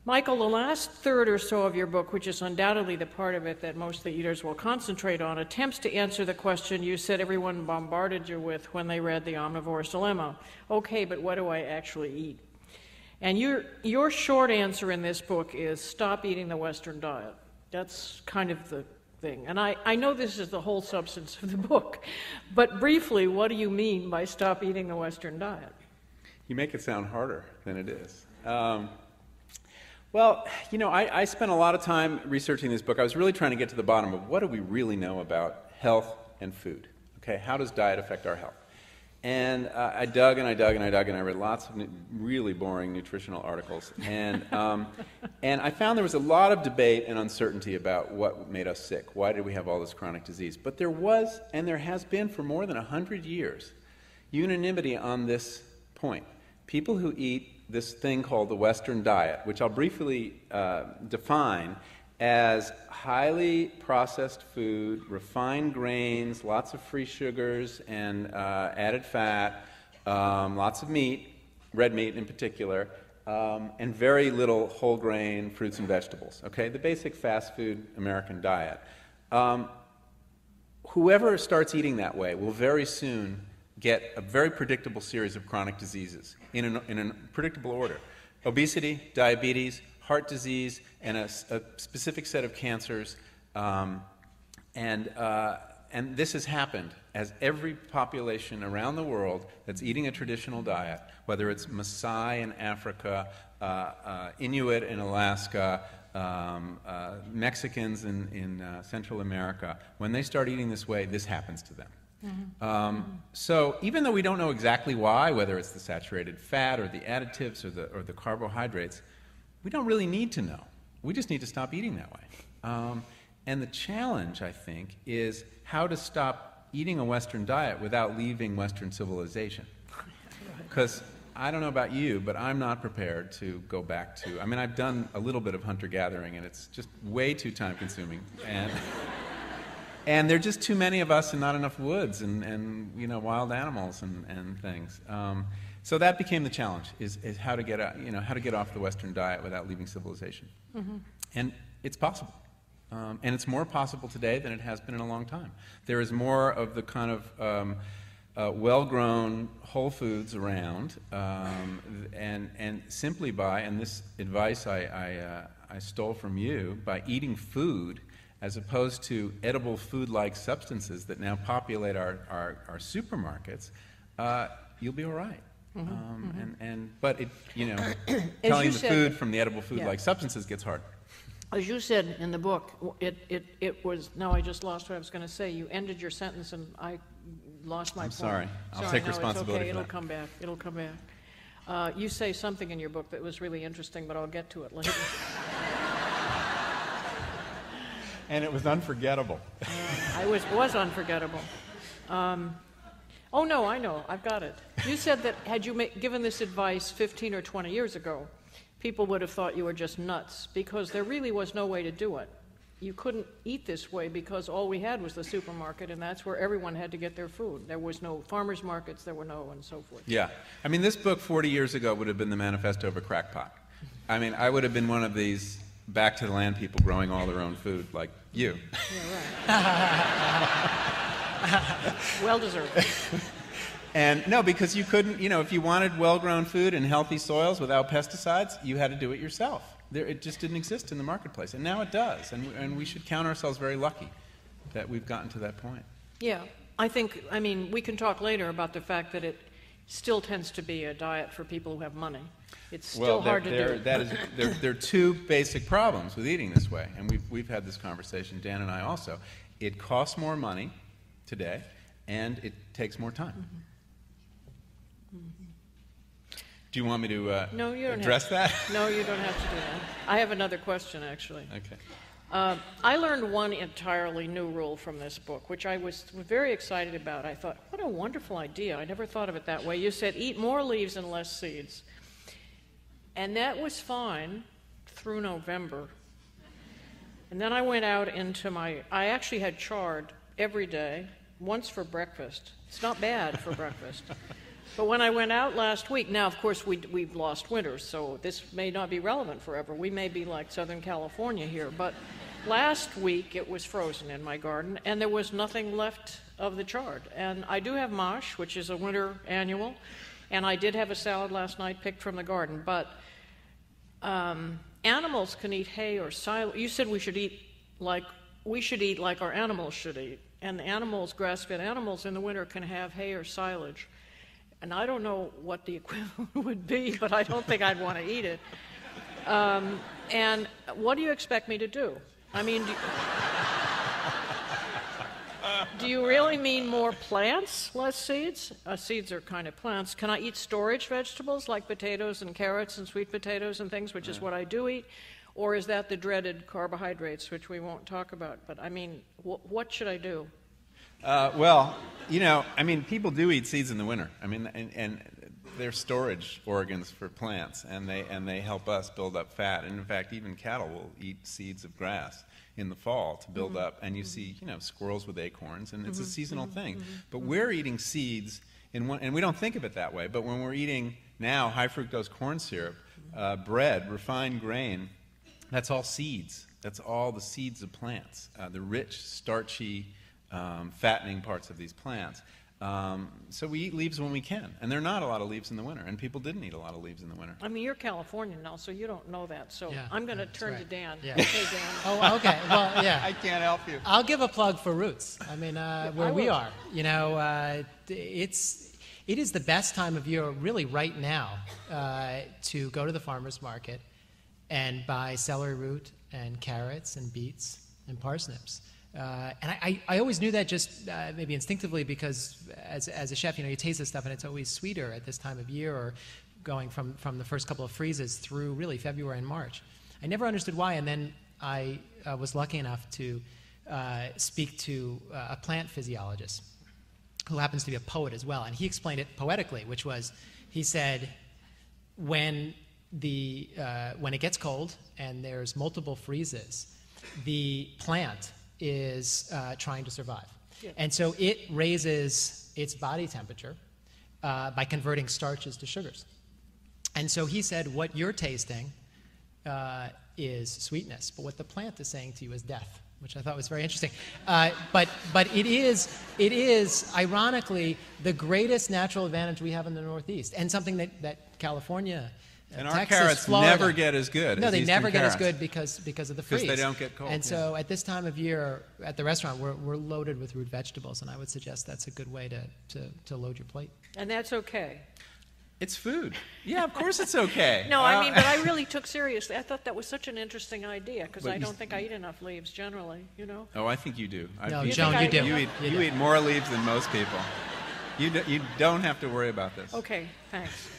Michael, the last third or so of your book, which is undoubtedly the part of it that most of the eaters will concentrate on, attempts to answer the question you said everyone bombarded you with when they read The Omnivore's Dilemma. Okay, but what do I actually eat? And your short answer in this book is stop eating the Western diet. That's kind of the thing. And I know this is the whole substance of the book, but briefly, what do you mean by stop eating the Western diet? You make it sound harder than it is. Well, you know, I spent a lot of time researching this book. I was really trying to get to the bottom of what do we really know about health and food. Okay, how does diet affect our health? And I dug and I dug and I dug and I read lots of really boring nutritional articles. And I found there was a lot of debate and uncertainty about what made us sick. Why did we have all this chronic disease? But there was, and there has been for more than 100 years, unanimity on this point. People who eat this thing called the Western diet, which I'll briefly define as highly processed food, refined grains, lots of free sugars and added fat, lots of meat, red meat in particular, and very little whole grain fruits and vegetables. Okay, the basic fast food American diet. Whoever starts eating that way will very soon get a very predictable series of chronic diseases in a predictable order. Obesity, diabetes, heart disease, and a specific set of cancers. And this has happened as every population around the world that's eating a traditional diet, whether it's Maasai in Africa, Inuit in Alaska, Mexicans in Central America, when they start eating this way, this happens to them. Mm-hmm. So even though we don't know exactly why, whether it's the saturated fat or the additives or the carbohydrates, we don't really need to know. We just need to stop eating that way. And the challenge, I think, is how to stop eating a Western diet without leaving Western civilization. Because I don't know about you, but I'm not prepared to go back to, I mean, I've done a little bit of hunter-gathering, and it's just way too time-consuming. And there are just too many of us and not enough woods and you know, wild animals and things. So that became the challenge: is how to get how to get off the Western diet without leaving civilization. Mm-hmm. And it's possible, and it's more possible today than it has been in a long time. There is more of the kind of well-grown whole foods around, and simply by, and this advice I stole from you, by eating food as opposed to edible food-like substances that now populate our supermarkets, you'll be all right. Mm-hmm. But it, you know, telling the food from the edible food-like substances gets hard. As you said in the book, it was, no, I just lost what I was going to say. You ended your sentence and I lost my point. Sorry. I'll take responsibility for that. It'll come back. It'll come back. You say something in your book that was really interesting, but I'll get to it later. And it was unforgettable. I was unforgettable. Oh, no, I know. I've got it. You said that had you given this advice 15 or 20 years ago, people would have thought you were just nuts because there really was no way to do it. You couldn't eat this way because all we had was the supermarket, and that's where everyone had to get their food. There was no farmers markets, there were no, and so forth. Yeah. I mean, this book 40 years ago would have been the manifesto of a crackpot. I mean, I would have been one of these back to the land people growing all their own food, like you. Yeah, right. Well deserved. And no, because you couldn't, you know, if you wanted well-grown food in healthy soils without pesticides, you had to do it yourself. It just didn't exist in the marketplace, and now it does. And we should count ourselves very lucky that we've gotten to that point. Yeah, I mean, we can talk later about the fact that it still tends to be a diet for people who have money. It's still hard to do. There are two basic problems with eating this way, and we've had this conversation, Dan and I also. It costs more money today, and it takes more time. Mm-hmm. Mm-hmm. Do you want me to address that? No, you don't have to do that. I have another question, actually. Okay. I learned one entirely new rule from this book, which I was very excited about. I thought, what a wonderful idea. I never thought of it that way. You said, eat more leaves and less seeds. And that was fine through November. And then I went out into I actually had chard every day, once for breakfast. It's not bad for breakfast. But when I went out last week, now of course we've lost winters, so this may not be relevant forever. We may be like Southern California here, but last week it was frozen in my garden and there was nothing left of the chard. And I do have mâche, which is a winter annual, and I did have a salad last night picked from the garden, but animals can eat hay or silage. You said we should eat like our animals should eat. And the animals, grass-fed animals in the winter can have hay or silage. And I don't know what the equivalent would be, but I don't think I'd want to eat it. And what do you expect me to do? I mean, do you really mean more plants, less seeds? Seeds are kind of plants. Can I eat storage vegetables like potatoes and carrots and sweet potatoes and things, which is what I do eat? Or is that the dreaded carbohydrates, which we won't talk about? But I mean, what should I do? Well, you know, I mean, people do eat seeds in the winter. I mean, and they're storage organs for plants, and they help us build up fat. And in fact, even cattle will eat seeds of grass in the fall to build up. And you see, you know, squirrels with acorns, and it's a seasonal thing. But we're eating seeds and we don't think of it that way. But when we're eating now high fructose corn syrup, bread, refined grain, that's all seeds. That's all the seeds of plants, the rich, starchy, fattening parts of these plants. So we eat leaves when we can, and there are not a lot of leaves in the winter, and people didn't eat a lot of leaves in the winter. I mean, you're Californian now, so you don't know that. So Yeah, I'm going to turn right. to Dan. Yeah. Okay, Dan. Oh, okay. Well, yeah. I can't help you. I'll give a plug for Roots. I mean, where we are, you know, it is the best time of year, really, right now, to go to the farmer's market and buy celery root and carrots and beets and parsnips. And I always knew that just maybe instinctively because as a chef, you know, you taste this stuff and it's always sweeter at this time of year, or going from the first couple of freezes through really February and March. I never understood why, and then I was lucky enough to speak to a plant physiologist who happens to be a poet as well, and he explained it poetically, which was, he said, when it gets cold and there's multiple freezes, the plant is trying to survive. Yeah. And so it raises its body temperature by converting starches to sugars. And so he said, what you're tasting is sweetness, but what the plant is saying to you is death, which I thought was very interesting. But it is, ironically, the greatest natural advantage we have in the Northeast, and something that California, and Texas, our carrots Florida, never get as good. No, as they Eastern never get carrots. as good because of the freeze. Because they don't get cold. And so at this time of year at the restaurant, we're loaded with root vegetables, and I would suggest that's a good way to load your plate. And that's okay. It's food. Yeah, of course it's okay. No, I mean, but I really took seriously. I thought that was such an interesting idea, because But I you- don't think I eat enough leaves generally, you know? Oh, I think you do. No, you Joan, think you I do. do? You eat more leaves than most people. You don't have to worry about this. Okay, thanks.